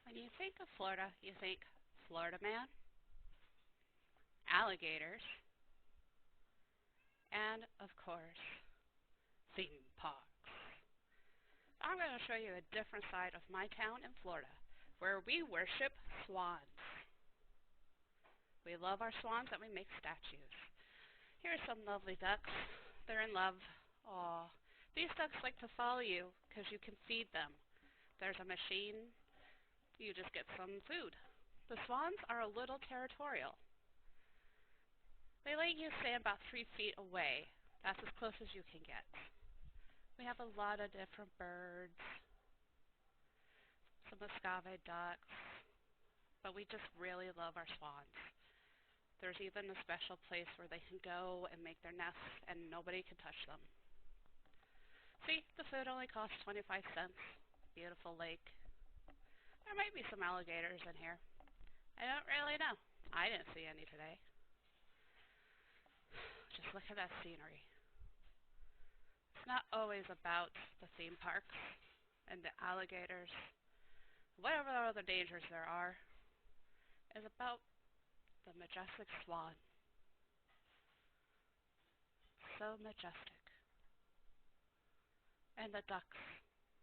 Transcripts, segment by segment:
When you think of Florida, you think Florida man, alligators, and of course, theme parks. I'm going to show you a different side of my town in Florida, where we worship swans. We love our swans and we make statues. Here are some lovely ducks. They're in love. Aw. These ducks like to follow you because you can feed them. There's a machine. You just get some food. The swans are a little territorial. They let you stand about 3 feet away. That's as close as you can get. We have a lot of different birds, some Muscovy ducks, but we just really love our swans. There's even a special place where they can go and make their nests and nobody can touch them. See, the food only costs 25 cents. Beautiful lake. There might be some alligators in here. I don't really know. I didn't see any today. Just look at that scenery. It's not always about the theme parks and the alligators. Whatever other dangers there are, is about the majestic swan. So majestic. And the ducks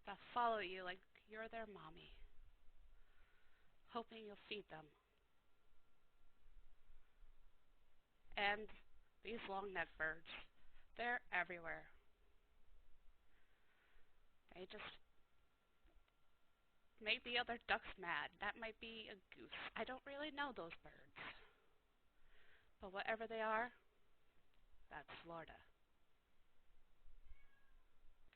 that follow you like you're their mommy, hoping you'll feed them. And these long-necked birds, they're everywhere. They just make the other ducks mad. That might be a goose. I don't really know those birds. But whatever they are, that's Florida.